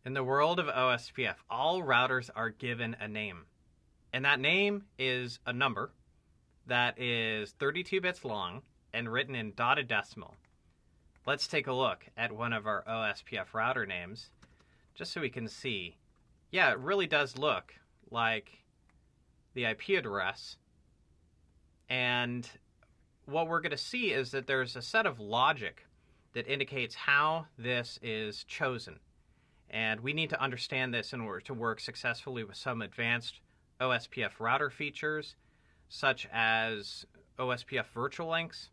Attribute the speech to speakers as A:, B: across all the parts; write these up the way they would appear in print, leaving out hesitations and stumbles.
A: In the world of OSPF, all routers are given a name. And that name is a number that is 32 bits long and written in dotted decimal. Let's take a look at one of our OSPF router names just so we can see. Yeah, it really does look like the IP address. And what we're going to see is that there's a set of logic that indicates how this is chosen. And we need to understand this in order to work successfully with some advanced OSPF router features, such as OSPF virtual links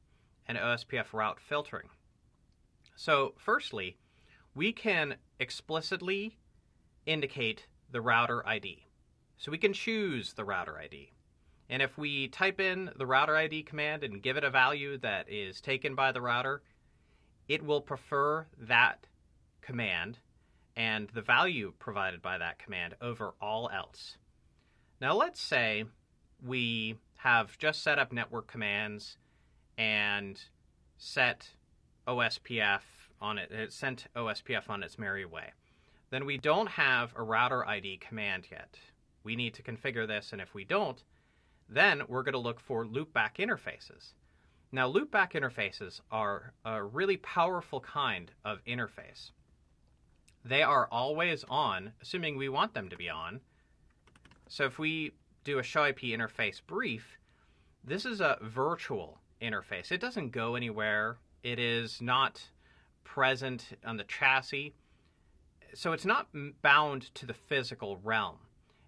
A: and OSPF route filtering. So firstly, we can explicitly indicate the router ID. So we can choose the router ID. And if we type in the router ID command and give it a value that is taken by the router, it will prefer that command and the value provided by that command over all else. Now let's say we have just set up network commands and set OSPF on it, sent OSPF on its merry way. Then we don't have a router ID command yet. We need to configure this, and if we don't, then we're going to look for loopback interfaces. Now, loopback interfaces are a really powerful kind of interface. They are always on, assuming we want them to be on. So if we do a show IP interface brief, this is a virtual interface. It doesn't go anywhere. It is not present on the chassis. So it's not bound to the physical realm.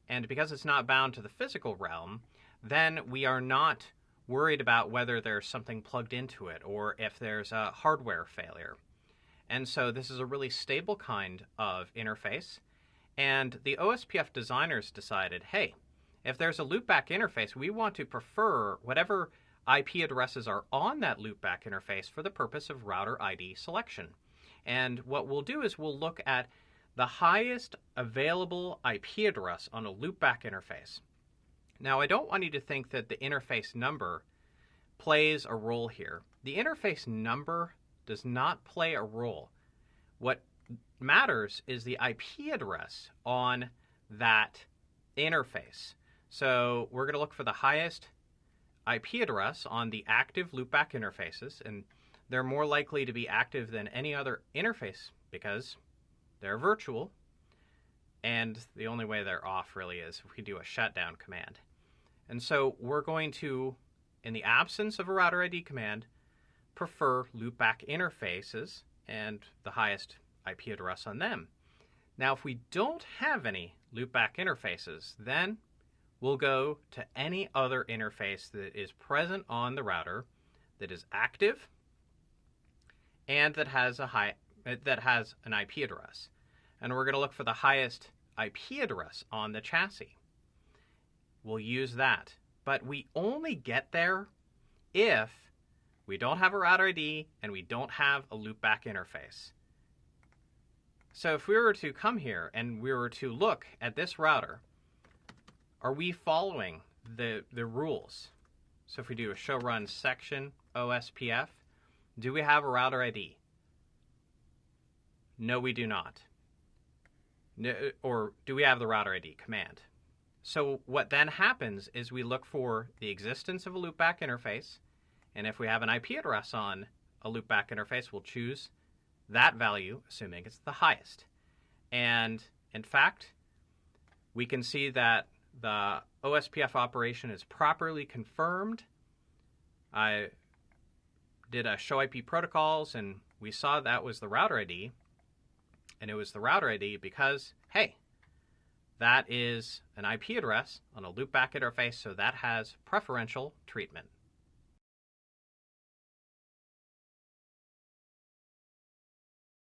A: And because it's not bound to the physical realm, then we are not worried about whether there's something plugged into it or if there's a hardware failure. And so this is a really stable kind of interface. And the OSPF designers decided, hey, if there's a loopback interface, we want to prefer whatever IP addresses are on that loopback interface for the purpose of router ID selection. And what we'll do is we'll look at the highest available IP address on a loopback interface. Now, I don't want you to think that the interface number plays a role here. The interface number does not play a role. What matters is the IP address on that interface. So we're going to look for the highest IP address on the active loopback interfaces, and they're more likely to be active than any other interface because they're virtual, and the only way they're off really is if we do a shutdown command. And so we're going to, in the absence of a router ID command, prefer loopback interfaces and the highest IP address on them. Now, if we don't have any loopback interfaces, then we'll go to any other interface that is present on the router that is active and that has an IP address. And we're going to look for the highest IP address on the chassis. We'll use that. But we only get there if we don't have a router ID and we don't have a loopback interface. So if we were to come here and we were to look at this router, are we following the rules? So if we do a show run section OSPF, do we have a router ID? No, we do not. No, or do we have the router ID command? So what then happens is we look for the existence of a loopback interface, and if we have an IP address on a loopback interface, we'll choose that value, assuming it's the highest. And in fact, we can see that the OSPF operation is properly confirmed. I did a show IP protocols, and we saw that was the router ID. And it was the router ID because, hey, that is an IP address on a loopback interface, so that has preferential treatment.